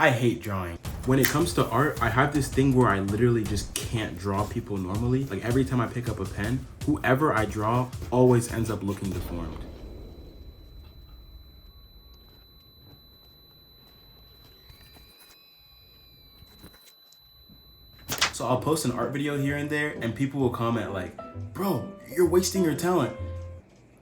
I hate drawing. When it comes to art, I have this thing where I literally just can't draw people normally. Like every time I pick up a pen, whoever I draw always ends up looking deformed. So I'll post an art video here and there and people will comment like, bro, you're wasting your talent.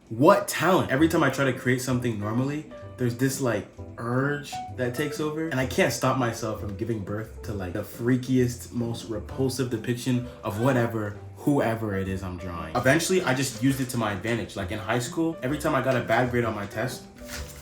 What talent? Every time I try to create something normally, there's this like urge that takes over and I can't stop myself from giving birth to like the freakiest, most repulsive depiction of whoever it is I'm drawing. Eventually, I just used it to my advantage. Like in high school, every time I got a bad grade on my test,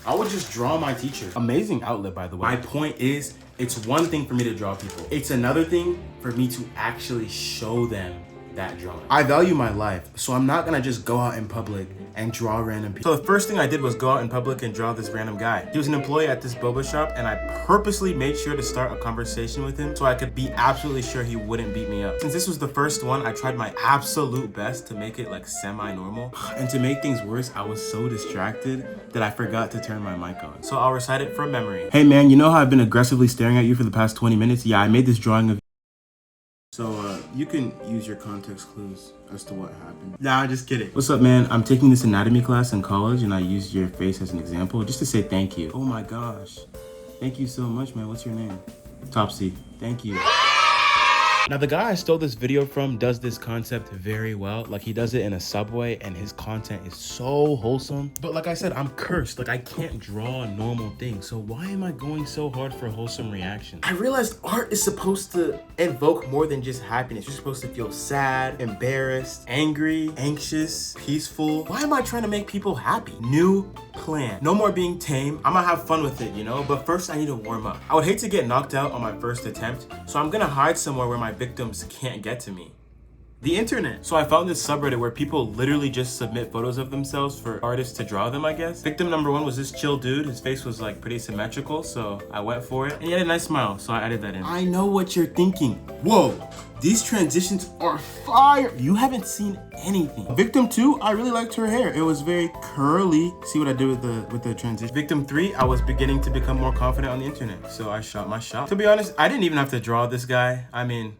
I would just draw my teacher. Amazing outlet, by the way. My point is, it's one thing for me to draw people. It's another thing for me to actually show them that drawing. I value my life, so I'm not gonna just go out in public and draw random people. So the first thing I did was go out in public and draw this random guy. He was an employee at this boba shop and I purposely made sure to start a conversation with him so I could be absolutely sure he wouldn't beat me up. Since this was the first one, I tried my absolute best to make it like semi-normal. And to make things worse, I was so distracted that I forgot to turn my mic on. So I'll recite it from memory. Hey man, you know how I've been aggressively staring at you for the past 20 minutes? Yeah, I made this drawing of. So you can use your context clues as to what happened. Nah, just kidding. What's up, man? I'm taking this anatomy class in college and I used your face as an example just to say thank you. Oh my gosh. Thank you so much, man. What's your name? Topsy. Thank you. Now, the guy I stole this video from does this concept very well. Like, he does it in a subway and his content is so wholesome. But like I said, I'm cursed. Like, I can't draw a normal thing. So why am I going so hard for wholesome reactions? I realized art is supposed to invoke more than just happiness. You're supposed to feel sad, embarrassed, angry, anxious, peaceful. Why am I trying to make people happy? New plan. No more being tame. I'm gonna have fun with it, you know? But first, I need to warm up. I would hate to get knocked out on my first attempt, so I'm gonna hide somewhere where my victims can't get to me. The internet. So I found this subreddit where people literally just submit photos of themselves for artists to draw them, I guess. Victim number one was this chill dude. His face was like pretty symmetrical, so I went for it. And he had a nice smile, so I added that in. I know what you're thinking. Whoa, these transitions are fire. You haven't seen anything. Victim 2, I really liked her hair. It was very curly. See what I did with the transition. Victim 3, I was beginning to become more confident on the internet, so I shot my shot. To be honest, I didn't even have to draw this guy. I mean,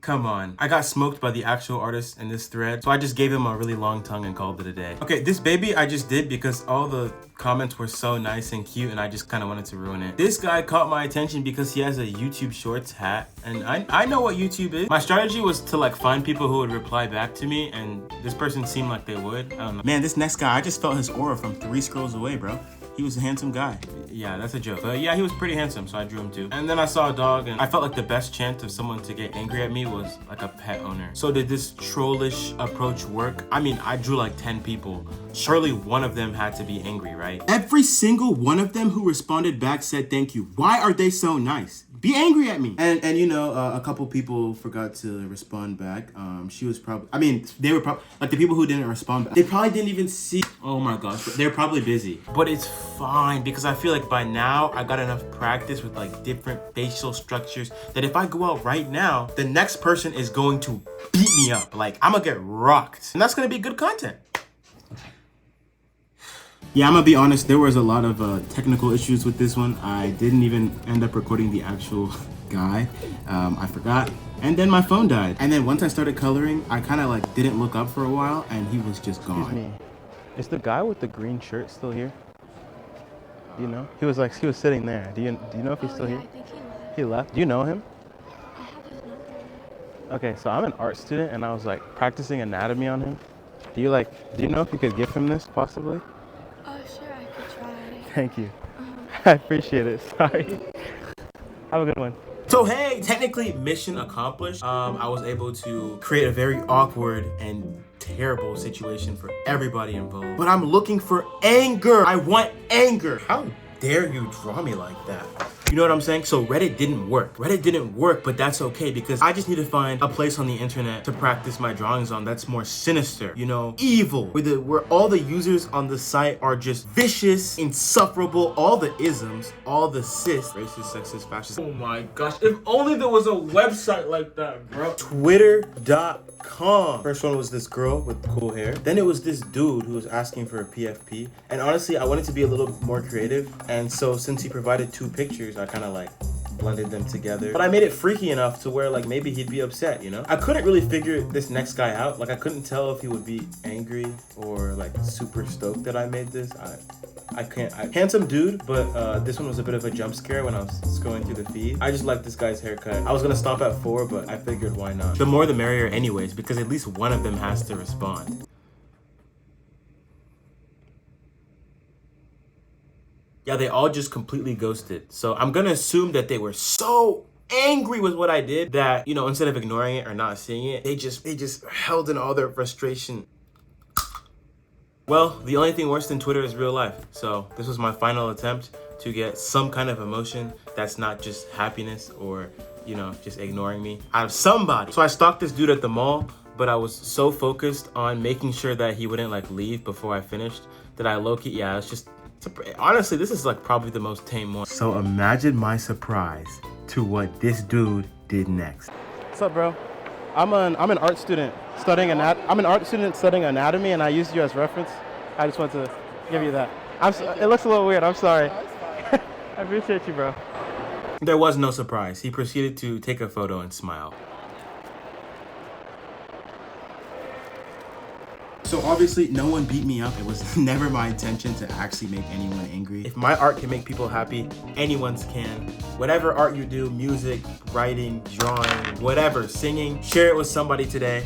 come on. I got smoked by the actual artist in this thread, so I just gave him a really long tongue and called it a day. Okay, this baby I just did because all the comments were so nice and cute and I just kind of wanted to ruin it. This guy caught my attention because he has a YouTube Shorts hat, and I know what YouTube is. My strategy was to like find people who would reply back to me, and this person seemed like they would. I don't know. Man, this next guy, I just felt his aura from 3 scrolls away, bro. He was a handsome guy. Yeah, that's a joke. But yeah, he was pretty handsome, so I drew him too. And then I saw a dog, and I felt like the best chance of someone to get angry at me was like a pet owner. So did this trollish approach work? I mean, I drew like 10 people. Surely one of them had to be angry, right? Every single one of them who responded back said thank you. Why are they so nice? Be angry at me. And you know, a couple people forgot to respond back. She was probably, I mean, they were probably, like the people who didn't respond back, they probably didn't even see. Oh my gosh, they're probably busy. But it's fine because I feel like by now I got enough practice with like different facial structures that if I go out right now, the next person is going to beat me up. Like, I'm gonna get rocked. And that's gonna be good content. Yeah, I'm gonna be honest, there was a lot of technical issues with this one. I didn't even end up recording the actual guy. I forgot. And then my phone died. And then once I started coloring, I kind of like didn't look up for a while and he was just gone. Excuse me. Is the guy with the green shirt still here? Do you know? He was sitting there. Do you know if he's still here? I think he left. He left? Do you know him? I have his number. Okay, so I'm an art student and I was like practicing anatomy on him. Do you know if you could give him this possibly? Sure, I could try. Thank you. I appreciate it. Sorry. Have a good one. So hey, technically mission accomplished. I was able to create a very awkward and terrible situation for everybody involved. But I'm looking for anger. I want anger. How dare you draw me like that? You know what I'm saying? So Reddit didn't work. Reddit didn't work, but that's okay because I just need to find a place on the internet to practice my drawings on that's more sinister, you know, evil, where all the users on the site are just vicious, insufferable, all the isms, all the cis, racist, sexist, fascist. Oh my gosh, if only there was a website like that, bro. Twitter.com. First one was this girl with cool hair. Then it was this dude who was asking for a PFP. And honestly, I wanted to be a little more creative. And so since he provided 2 pictures, I kind of like blended them together. But I made it freaky enough to where like maybe he'd be upset, you know? I couldn't really figure this next guy out. Like I couldn't tell if he would be angry or like super stoked that I made this. I can't. Handsome dude, but this one was a bit of a jump scare when I was scrolling through the feed. I just like this guy's haircut. I was gonna stop at 4, but I figured why not? The more the merrier anyways, because at least one of them has to respond. Yeah, they all just completely ghosted. So I'm gonna assume that they were so angry with what I did that, you know, instead of ignoring it or not seeing it, they just held in all their frustration. Well, the only thing worse than Twitter is real life. So this was my final attempt to get some kind of emotion that's not just happiness or, you know, just ignoring me out of somebody. So I stalked this dude at the mall, but I was so focused on making sure that he wouldn't like leave before I finished that I low-key, yeah, it's just, honestly, this is like probably the most tame one. So imagine my surprise to what this dude did next. What's up, bro? I'm an art student studying anatomy, and I used you as reference. I just want to give you that. It looks a little weird. I'm sorry. I appreciate you, bro. There was no surprise. He proceeded to take a photo and smile. So obviously no one beat me up. It was never my intention to actually make anyone angry. If my art can make people happy, anyone's can. Whatever art you do, music, writing, drawing, whatever, singing, share it with somebody today.